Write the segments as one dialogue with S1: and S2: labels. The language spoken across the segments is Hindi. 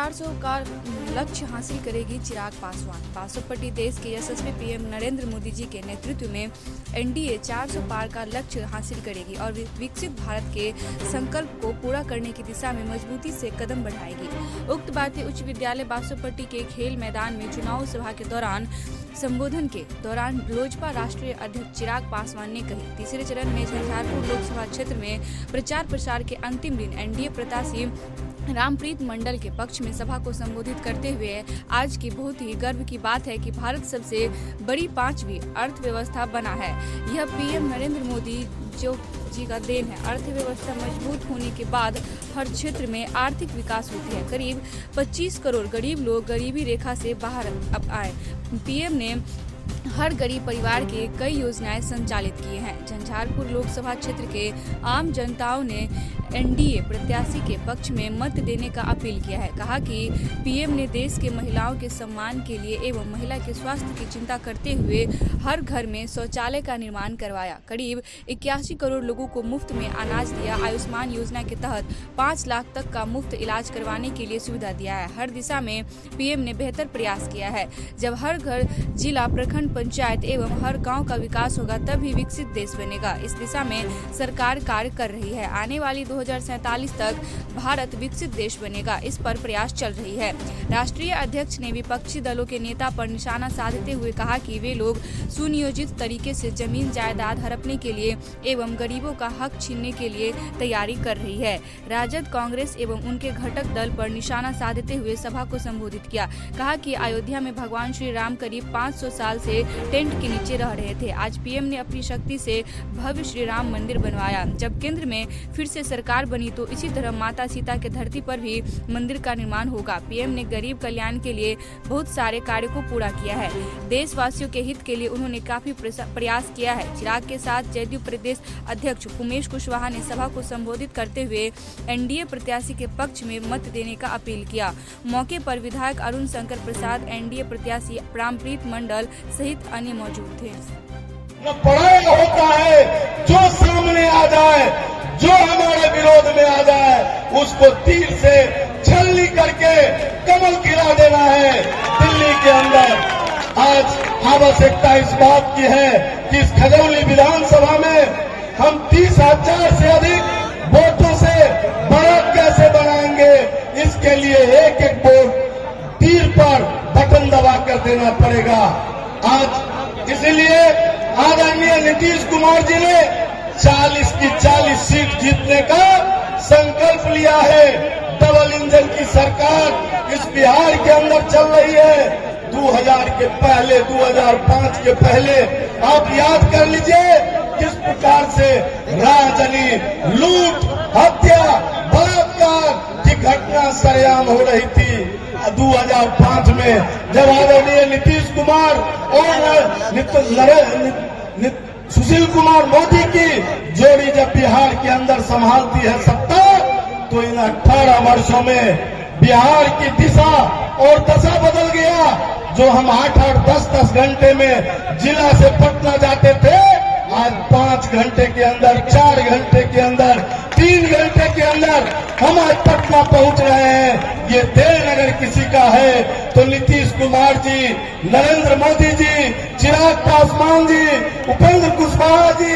S1: 400 का लक्ष्य हासिल करेगी चिराग पासवान। 500 पट्टी देश के यशस्वी पीएम नरेंद्र मोदी जी के नेतृत्व में एनडीए 400 पार का लक्ष्य हासिल करेगी और विकसित भारत के संकल्प को पूरा करने की दिशा में मजबूती से कदम बढ़ाएगी। उक्त भारतीय उच्च विद्यालय बासोपट्टी के खेल मैदान में चुनाव सभा के दौरान संबोधन के दौरान लोजपा राष्ट्रीय अध्यक्ष चिराग पासवान ने कही। तीसरे चरण में झंझारपुर लोकसभा क्षेत्र में प्रचार प्रसार के अंतिम दिन एनडीए प्रत्याशी रामप्रीत मंडल के पक्ष में सभा को संबोधित करते हुए आज की बहुत ही गर्व की बात है कि भारत सबसे बड़ी 5वीं अर्थव्यवस्था बना है। यह पीएम नरेंद्र मोदी जी का देन है। अर्थव्यवस्था मजबूत होने के बाद हर क्षेत्र में आर्थिक विकास होती है। करीब 25 करोड़ गरीब लोग गरीबी रेखा से बाहर अब आए। पीएम ने हर गरीब परिवार के कई योजनाएं संचालित की हैं। झंझारपुर लोकसभा क्षेत्र के आम जनताओं ने एनडीए प्रत्याशी के पक्ष में मत देने का अपील किया है। कहा कि पीएम ने देश के महिलाओं के सम्मान के लिए एवं महिला के स्वास्थ्य की चिंता करते हुए हर घर में शौचालय का निर्माण करवाया। करीब 81 करोड़ लोगों को मुफ्त में अनाज दिया। आयुष्मान योजना के तहत 5 लाख तक का मुफ्त इलाज करवाने के लिए सुविधा दिया है। हर दिशा में पीएम ने बेहतर प्रयास किया है। जब हर घर, जिला, प्रखंड, पंचायत एवं हर गाँव का विकास होगा तभी विकसित देश बनेगा। इस दिशा में सरकार कार्य कर रही है। आने वाली 2047 तक भारत विकसित देश बनेगा, इस पर प्रयास चल रही है। राष्ट्रीय अध्यक्ष ने विपक्षी दलों के नेता पर निशाना साधते हुए कहा कि वे लोग सुनियोजित तरीके से जमीन जायदाद हड़पने के लिए एवं गरीबों का हक छीनने के लिए तैयारी कर रही है। राजद, कांग्रेस एवं उनके घटक दल पर निशाना साधते हुए सभा को संबोधित किया। कहा कि अयोध्या में भगवान श्री राम करीब 500 साल से टेंट के नीचे रह रहे थे। आज पीएम ने अपनी शक्ति से भव्य श्री राम मंदिर बनवाया। जब केंद्र में फिर से सरकार बनी तो इसी तरह माता सीता के धरती पर भी मंदिर का निर्माण होगा। पीएम ने गरीब कल्याण के लिए बहुत सारे कार्य को पूरा किया है। देशवासियों के हित के लिए उन्होंने काफी प्रयास किया है। चिराग के साथ जदयू प्रदेश अध्यक्ष उमेश कुशवाहा ने सभा को संबोधित करते हुए एनडीए प्रत्याशी के पक्ष में मत देने का अपील किया। मौके पर विधायक अरुण शंकर प्रसाद, एनडीए प्रत्याशी रामप्रीत मंडल सहित अन्य मौजूद थे।
S2: पढ़ाई होता है, जो सामने आ जाए, जो हमारे विरोध में आ जाए, उसको तीर से छलनी करके कमल गिरा देना है। दिल्ली के अंदर आज आवश्यकता इस बात की है कि इस खजौली विधानसभा में हम 30,000 से अधिक वोटों से बढ़त कैसे बनाएंगे, इसके लिए एक एक वोट तीर पर बटन दबा कर देना पड़ेगा। आज इसीलिए आदरणीय नीतीश कुमार जी ने 40 की 40 सीट जीतने का संकल्प लिया है। डबल इंजन की सरकार इस बिहार के अंदर चल रही है। 2000 के पहले, 2005 के पहले आप याद कर लीजिए किस प्रकार से राजनी, लूट, हत्या, बलात्कार की घटना सरेआम हो रही थी। 2005 में जब आदरणीय नीतीश कुमार और सुशील कुमार मोदी की जोड़ी जब बिहार के अंदर संभालती है सत्ता, तो इन 18 वर्षों में बिहार की दिशा और दशा बदल गया। जो हम 8-8, 10-10 घंटे में जिला से पटना जाते थे, आज 5 घंटे के अंदर, 4 घंटे के अंदर, 3 घंटे के अंदर हम आज पटना पहुंच रहे हैं। ये देन अगर किसी का है तो नीतीश कुमार जी, नरेंद्र मोदी जी, चिराग पासवान जी, उपेंद्र कुशवाहा जी,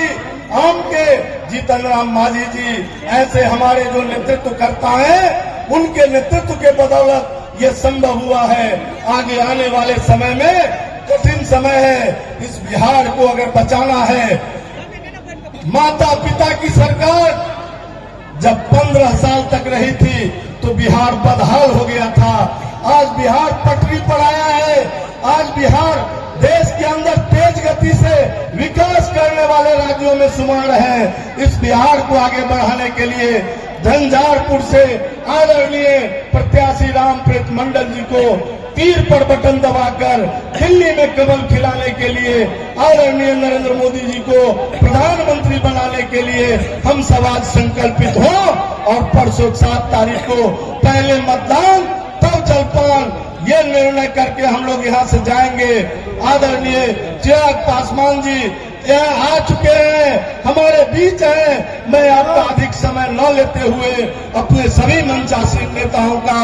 S2: हम के जीतन राम मांझी जी, ऐसे हमारे जो नेतृत्व करता है, उनके नेतृत्व के बदौलत ये संभव हुआ है। आगे आने वाले समय में कठिन समय है। इस बिहार को अगर बचाना है, माता पिता की सरकार जब 15 साल तक रही थी तो बिहार बदहाल हो गया था। आज बिहार पटरी पर आया है। आज बिहार देश के अंदर तेज गति से विकास करने वाले राज्यों में शुमार है। इस बिहार को आगे बढ़ाने के लिए झंझारपुर से आदरणीय प्रत्याशी रामप्रीत मंडल जी को तीर पर बटन दबाकर दिल्ली में कमल खिलाने के लिए, आदरणीय नरेंद्र मोदी जी को प्रधानमंत्री बनाने के लिए हम सब आज संकल्पित हो और परसों 7 तारीख को पहले मतदान तब जलपान, ये निर्णय करके हम लोग यहाँ से जाएंगे। आदरणीय चिराग पासवान जी यहाँ आ चुके हैं, हमारे बीच हैं। मैं आपका अधिक समय न लेते हुए अपने सभी मंचासीन नेताओं का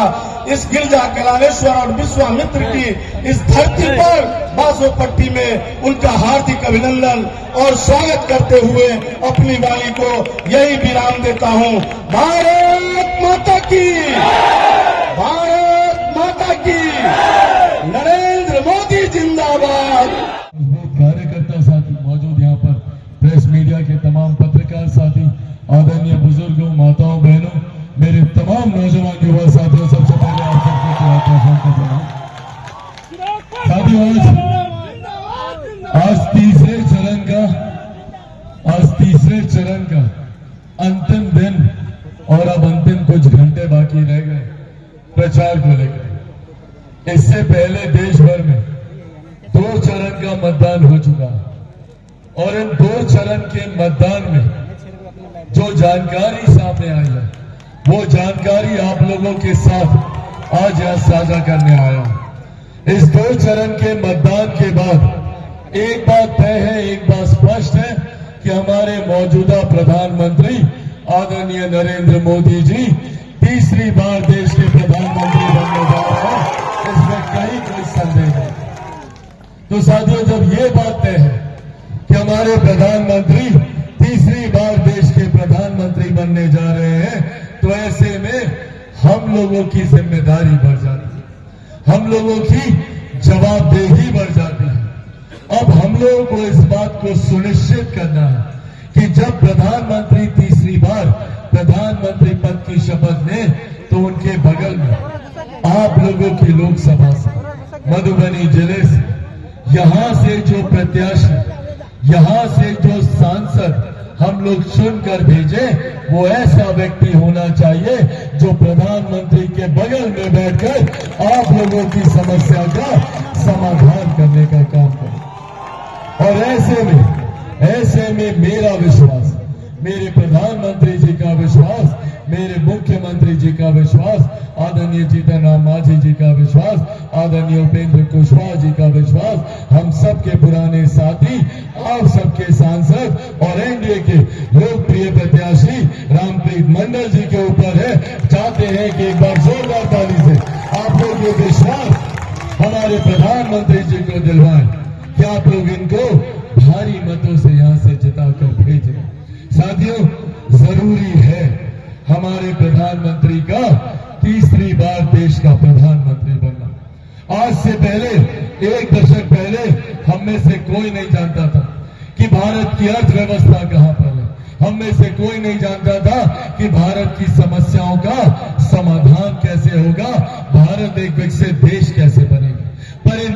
S2: इस गिरजा कलालेश्वर और विश्वामित्र की इस धरती पर बासोपट्टी में उनका हार्दिक अभिनंदन और स्वागत करते हुए अपनी वाणी को यही विराम देता हूँ। भारत माता की, भारत माता की, नरेंद्र मोदी जिंदाबाद।
S3: कार्यकर्ता साथी मौजूद यहाँ पर, प्रेस मीडिया के तमाम पत्रकार साथी, आदरणीय बुजुर्गों, माताओं, बहनों, मेरे तमाम नौजवान युवा साथियों, सबसे पहले आप सबको स्वागत करता हूं। साथियों, आज तीसरे चरण का अंतिम दिन और अब अंतिम कुछ घंटे बाकी रह गए प्रचार को लेकर। इससे पहले देश भर में 2 चरण का मतदान हो चुका और इन 2 चरण के मतदान में जो जानकारी सामने आई है वो जानकारी आप लोगों के साथ आज यहाँ साझा करने आया हूं। इस 2 चरण के मतदान के बाद एक बात तय है, एक बात स्पष्ट है कि हमारे मौजूदा प्रधानमंत्री आदरणीय नरेंद्र मोदी जी तीसरी बार देश के प्रधानमंत्री बनने जा रहे हैं, इसमें कहीं कोई संदेह नहीं। तो साथियों, जब ये बात तय है कि हमारे प्रधानमंत्री तीसरी बार देश के प्रधानमंत्री बनने जा रहे हैं, तो ऐसे में हम लोगों की जिम्मेदारी बढ़ जाती है, हम लोगों की जवाबदेही बढ़ जाती है। अब हम लोगों को इस बात को सुनिश्चित करना है कि जब प्रधानमंत्री तीसरी बार प्रधानमंत्री पद की शपथ लें तो उनके बगल में आप लोगों की लोकसभा से, मधुबनी जिले से, यहां से जो प्रत्याशी, यहां से जो सांसद हम लोग चुनकर भेजे, वो ऐसा व्यक्ति होना चाहिए जो प्रधानमंत्री के बगल में बैठकर आप लोगों की समस्या का समाधान करने का काम करे। और ऐसे में मेरा विश्वास, मेरे प्रधानमंत्री जी का विश्वास, मेरे मुख्यमंत्री जी का विश्वास, आदरणीय जीतन राम मांझी जी का विश्वास, आदरणीय उपेंद्र कुशवाहा जी का विश्वास, हम सबके पुराने साथी, आप सबके सांसद और एनडीए के लोकप्रिय प्रत्याशी रामप्रीत मंडल जी के ऊपर है। चाहते हैं कि एक बार जोरदार ताली से आप लोग ये विश्वास हमारे प्रधानमंत्री जी को दिलवाएं कि आप लोग इनको भारी मतों से यहां से जिताकर भेजें। साथियों, जरूरी है हमारे प्रधानमंत्री का तीसरी बार देश का प्रधानमंत्री बनना। आज से पहले, 1 दशक पहले हम में से कोई नहीं जानता था कि भारत की अर्थव्यवस्था कहां पर है। हम में से कोई नहीं जानता था कि भारत की समस्याओं का समाधान कैसे होगा, भारत एक विकसित देश कैसे बनेगा। पर इन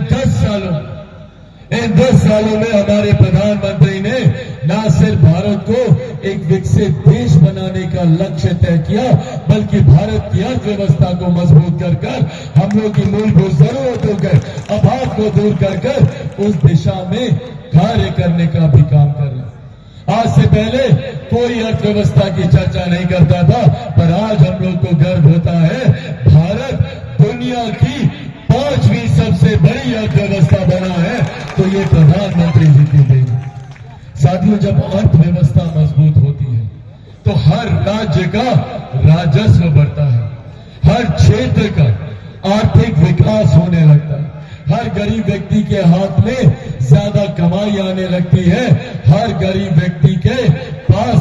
S3: 10 सालों में हमारे प्रधानमंत्री ने न सिर्फ भारत को एक विकसित देश बनाने का लक्ष्य तय किया, बल्कि भारत की अर्थव्यवस्था को मजबूत कर हम लोग की मूलभूत जरूरतों के अभाव को दूर कर उस दिशा में कार्य करने का भी काम कर रहे हैं। आज से पहले कोई अर्थव्यवस्था की चर्चा नहीं करता था, पर आज हम लोग को गर्व होता है भारत दुनिया की 5वीं सबसे बड़ी अर्थव्यवस्था बना है, तो ये प्रधानमंत्री जी की देन है। साथियों, जब अर्थव्यवस्था मजबूत होती है तो हर राज्य का राजस्व बढ़ता है, हर क्षेत्र का आर्थिक विकास होने लगता है, हर गरीब व्यक्ति के हाथ में ज्यादा कमाई आने लगती है, हर गरीब व्यक्ति के पास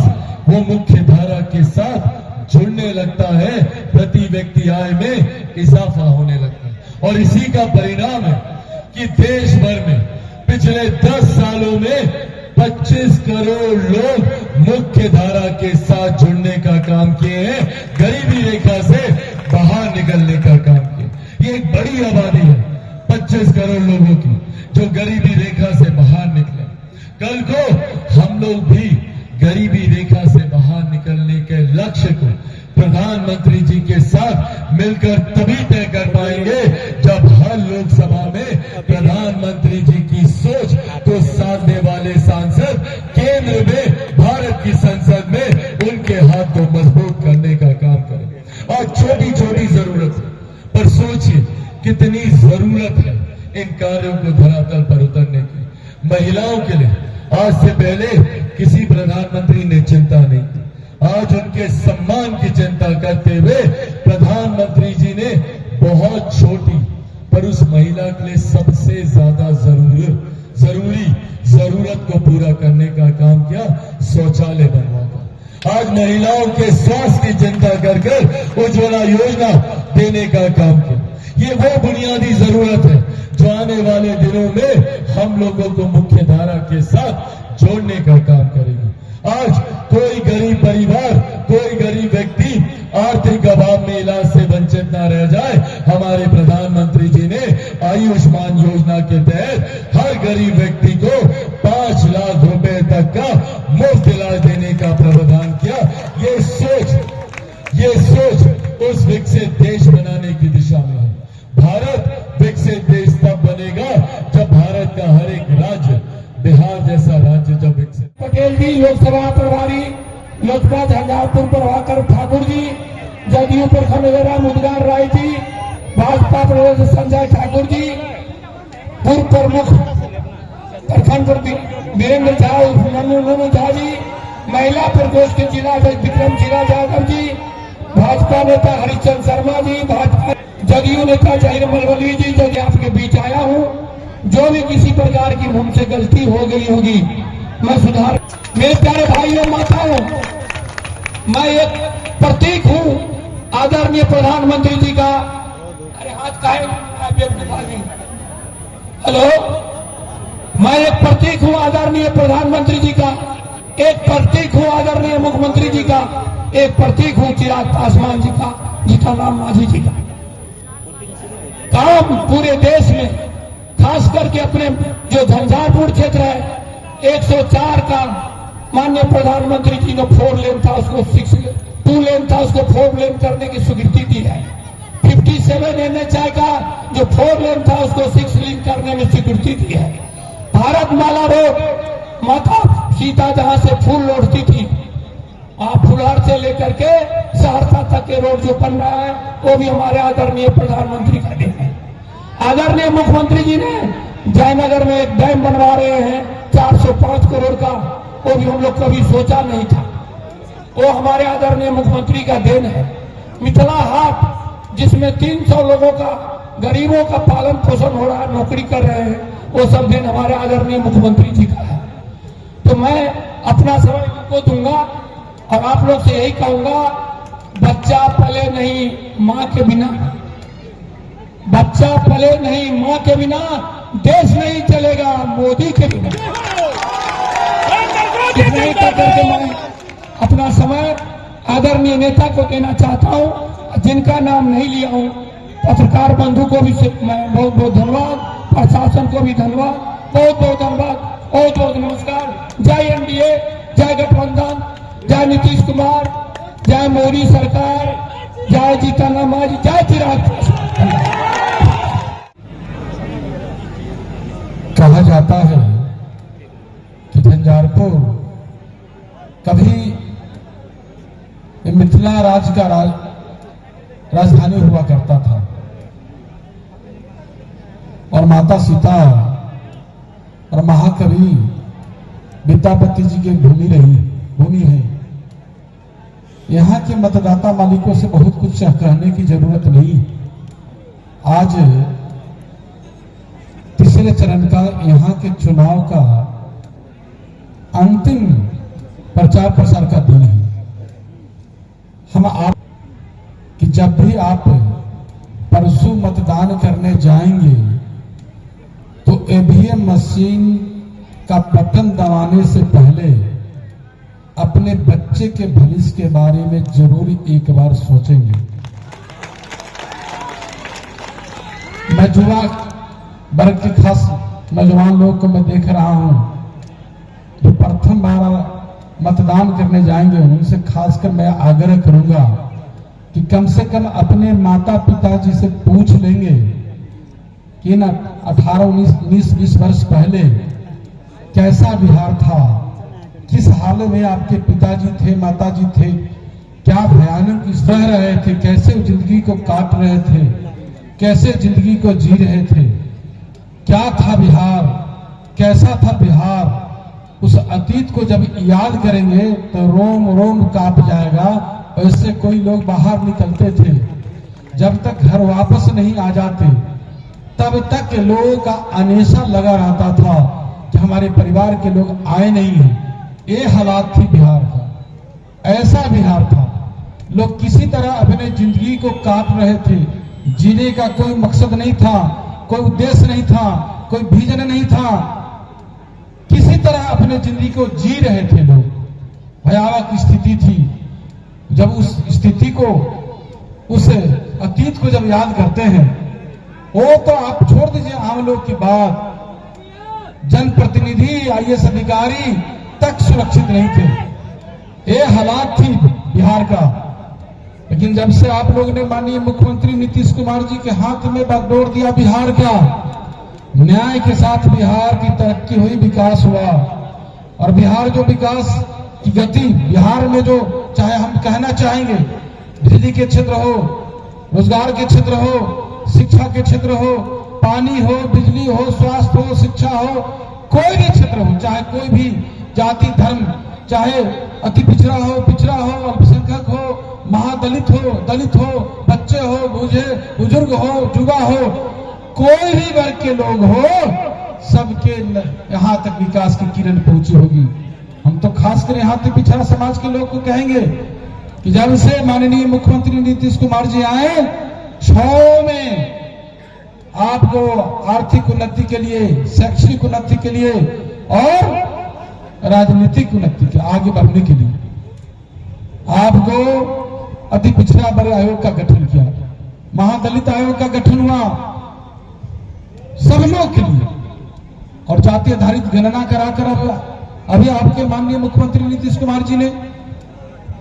S3: वो मुख्य धारा के साथ जुड़ने लगता है, प्रति व्यक्ति आय में इजाफा होने लगता है। और इसी का परिणाम है कि देश भर में पिछले 10 सालों में 25 करोड़ लोग मुख्य धारा के साथ जुड़ने का काम किए हैं, गरीबी रेखा से बाहर निकलने का काम किया। ये एक बड़ी आबादी है 25 करोड़ लोगों की जो गरीबी रेखा से बाहर निकले। कल को हम लोग भी गरीबी रेखा से बाहर निकलने के लक्ष्य को प्रधानमंत्री जी के साथ मिलकर तभी तय कर पाएंगे जब हर लोकसभा में प्रधानमंत्री जी की सोच को साधने वाले सांसद केंद्र में भारत की संसद में उनके हाथ को मजबूत करने का काम करें। और छोटी छोटी जरूरत है, पर सोचिए कितनी जरूरत है इन कार्यों को धरातल पर उतरने की। महिलाओं के लिए आज से पहले किसी प्रधानमंत्री ने चिंता नहीं की। आज उनके सम्मान की चिंता करते हुए प्रधानमंत्री जी ने बहुत छोटी पर उस महिला के लिए सबसे ज्यादा जरूरी जरूरत को पूरा करने का काम किया, शौचालय बनवाकर। आज महिलाओं के स्वास्थ्य की चिंता कर उज्ज्वला योजना देने का काम किया। ये वो बुनियादी जरूरत है जो आने वाले दिनों में हम लोगों को मुख्य धारा के साथ जोड़ने का काम करेगी। आज कोई गरीब परिवार, कोई गरीब व्यक्ति आर्थिक अभाव में इलाज से वंचित न रह जाए। हमारे प्रधानमंत्री जी ने आयुष्मान योजना के तहत हर गरीब व्यक्ति को 5 लाख रुपए तक का मुफ्त इलाज देने का प्रावधान किया। ये सोच उस विकसित देश बनाने की दिशा में है। भारत विकसित देश तब बनेगा जब भारत का हर एक राज्य, बिहार जैसा राज्य जब विकसित।
S4: पटेल जी लोकसभा प्रभारी, लोजपा झंझारपुर प्रभाकर ठाकुर जी, जदयू प्रखंड मुदगार राय जी, भाजपा प्रदेश संजय ठाकुर जी, पूर्व प्रमुख प्रखंड वीरेंद्र झा नन्नू झा जी, महिला प्रकोष्ठ के जिला विक्रम जिला यादव जी, भाजपा नेता हरिचंद शर्मा जी, भाजपा जदयू नेता जहीर मलवली जी, जो आपके बीच आया हूँ। जो भी किसी प्रकार की मुझसे गलती हो गई होगी मैं सुधार। मेरे प्यारे भाइयों माताओं, मैं एक प्रतीक हूँ आदरणीय प्रधानमंत्री जी का। अरे हाथ का है, हेलो, मैं एक प्रतीक हूँ आदरणीय प्रधानमंत्री जी का, एक प्रतीक हूँ आदरणीय मुख्यमंत्री जी का, एक प्रतीक हूँ चिराग पासवान जी का, जीतन राम मांझी जी का। काम पूरे देश में, खास करके अपने जो झंझारपुर क्षेत्र है, 104 का माननीय प्रधानमंत्री जी ने 4 लेन था, उसको 2 लेन था, उसको 4 लेन करने की स्वीकृति दी है। 57 NHI का जो 4 लेन था, उसको 6 लेन करने में स्वीकृति दी है। भारत माला रोड, माता सीता जहां से फूल लौटती थी, फुलहर से लेकर के सहरसा तक के रोड जो बन रहा है, वो भी हमारे आदरणीय प्रधानमंत्री का देन है। आदरणीय मुख्यमंत्री जी ने जयनगर में एक डैम बनवा रहे हैं 405 करोड़ का, वो भी हम लोग कभी सोचा नहीं था, वो हमारे आदरणीय मुख्यमंत्री का देन है। मिथिला हाट, जिसमें 300 लोगों का, गरीबों का पालन पोषण हो रहा है, नौकरी कर रहे हैं, वो सब दिन हमारे आदरणीय मुख्यमंत्री जी का है। तो मैं अपना समय उनको दूंगा और आप लोग से यही कहूंगा, बच्चा पले नहीं मां के बिना, बच्चा पले नहीं मां के बिना, देश नहीं चलेगा मोदी के बिना। इतना ही करके मैं अपना समय आदरणीय नेता को देना चाहता हूं, जिनका नाम नहीं लिया हूं। पत्रकार बंधु को भी मैं बहुत बहुत धन्यवाद, प्रशासन को भी धन्यवाद, बहुत बहुत धन्यवाद, बहुत बहुत नमस्कार। जय एनडीए, जय गठबंधन, जय नीतीश कुमार, जय मोदी सरकार, जय जीतन राम मांझी, जय चिराग पासवान।
S5: कहा जाता है कि झंझारपुर कभी मिथिला राज्य का राजधानी हुआ करता था और माता सीता और महाकवि विद्यापति जी की भूमि है। यहाँ के मतदाता मालिकों से बहुत कुछ कहने की जरूरत नहीं। आज तीसरे चरण का यहाँ के चुनाव का अंतिम प्रचार प्रसार का दिन है। हम आप कि जब भी आप परसों मतदान करने जाएंगे तो ईवीएम मशीन का बटन दबाने से पहले अपने बच्चे के भविष्य के बारे में जरूर एक बार सोचेंगे। मैं युवा वर्ग के खास नौजवान लोग को मैं देख रहा हूं जो प्रथम बार मतदान करने जाएंगे, उनसे खासकर मैं आग्रह करूंगा कि कम से कम अपने माता पिता जी से पूछ लेंगे कि ना 18, 19, 20 वर्ष पहले कैसा बिहार था, किस हाल में आपके पिताजी थे, माताजी थे, क्या भयानक सह रहे थे, कैसे जिंदगी को काट रहे थे, कैसे जिंदगी को जी रहे थे, क्या था बिहार, कैसा था बिहार, उस अतीत को जब याद करेंगे तो रोम रोम कांप जाएगा। ऐसे कोई लोग बाहर निकलते थे, जब तक घर वापस नहीं आ जाते तब तक लोगों का अनेसा लगा रहता था कि हमारे परिवार के लोग आए नहीं हैं। ये हालात थी बिहार का, ऐसा बिहार था। लोग किसी तरह अपने जिंदगी को काट रहे थे, जीने का कोई मकसद नहीं था, कोई उद्देश्य नहीं था, कोई विजन नहीं था, किसी तरह अपने जिंदगी को जी रहे थे लोग। भयावह की स्थिति थी। जब उस स्थिति को, उस अतीत को जब याद करते हैं, वो तो आप छोड़ दीजिए आम लोग की बात, जनप्रतिनिधि आईएएस अधिकारी तक सुरक्षित नहीं थे। ये हालात थी बिहार का। लेकिन जब से आप लोगों ने माननीय मुख्यमंत्री नीतीश कुमार जी के हाथ में बागडोर दिया बिहार का, न्याय के साथ बिहार की तरक्की हुई, विकास हुआ। और बिहार जो विकास की गति बिहार में जो चाहे हम कहना चाहेंगे, बिजली के क्षेत्र हो, रोजगार के क्षेत्र हो, शिक्षा के क्षेत्र हो, पानी हो, बिजली हो, स्वास्थ्य हो, शिक्षा हो, कोई भी क्षेत्र हो, चाहे कोई भी जाति धर्म, चाहे अति पिछड़ा हो, अल्पसंख्यक हो, महादलित हो, दलित हो, बच्चे हो, बुजुर्ग हो, युवा हो, कोई भी वर्ग के लोग हो, सबके यहाँ तक विकास की किरण पहुंची होगी। हम तो खासकर यहाँ तक पिछड़ा समाज के लोग को कहेंगे कि जब से माननीय मुख्यमंत्री नीतीश कुमार जी आए, 6 में आपको आर्थिक उन्नति के लिए, शैक्षणिक उन्नति के लिए और राजनीतिक उन्नति के आगे बढ़ने के लिए आपको अति पिछड़ा वर्ग आयोग का गठन किया, महादलित आयोग का गठन हुआ सब लोग के लिए, और जाति आधारित गणना कराकर अभी आपके माननीय मुख्यमंत्री नीतीश कुमार जी ने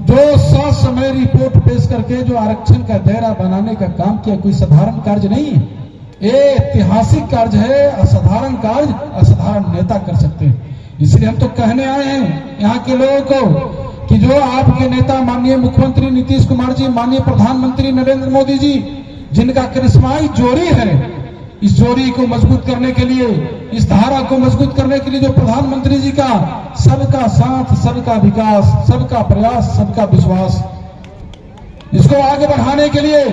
S5: जो ससमय रिपोर्ट पेश करके जो आरक्षण का दायरा बनाने का काम किया, कोई साधारण कार्य नहीं है, ये ऐतिहासिक कार्य है। असाधारण कार्य असाधारण नेता कर सकते हैं। इसलिए हम तो कहने आए हैं यहाँ के लोगों को कि जो आपके नेता माननीय मुख्यमंत्री नीतीश कुमार जी, माननीय प्रधानमंत्री नरेंद्र मोदी जी, जिनका करिश्माई जोड़ी है, इस जोड़ी को मजबूत करने के लिए, इस धारा को मजबूत करने के लिए जो प्रधानमंत्री जी का सबका साथ, सबका विकास, सबका प्रयास, सबका विश्वास, इसको आगे बढ़ाने के लिए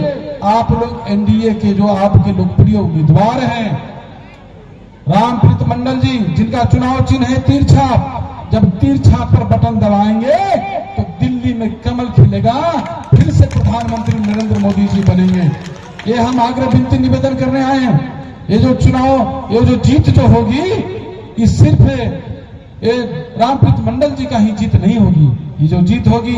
S5: आप लोग एनडीए के जो आपके लोकप्रिय उम्मीदवार हैं, रामप्रीत मंडल जी, जिनका चुनाव चिन्ह है तीर छाप, जब तीर छाप पर बटन दबाएंगे तो दिल्ली में कमल खिलेगा, फिर से प्रधानमंत्री नरेंद्र मोदी जी बनेंगे। ये हम आग्रह विनती निवेदन करने आए हैं। ये जो चुनाव, ये जो जीत जो होगी, ये सिर्फ रामप्रीत मंडल जी का ही जीत नहीं होगी। ये जो जीत होगी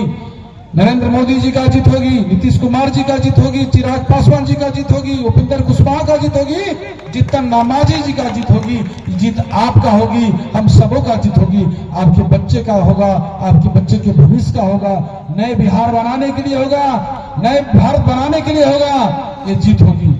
S5: नरेंद्र मोदी जी का जीत होगी, नीतीश कुमार जी का जीत होगी, चिराग पासवान जी का जीत होगी, उपेंद्र कुशवाहा का जीत होगी, जीतन नामाजी जी का जीत होगी। जीत आपका होगी, हम सबों का जीत होगी। आपके बच्चे का होगा, आपके बच्चे के भविष्य का होगा, नए बिहार बनाने के लिए होगा, नए भारत बनाने के लिए होगा, ये जीत होगी।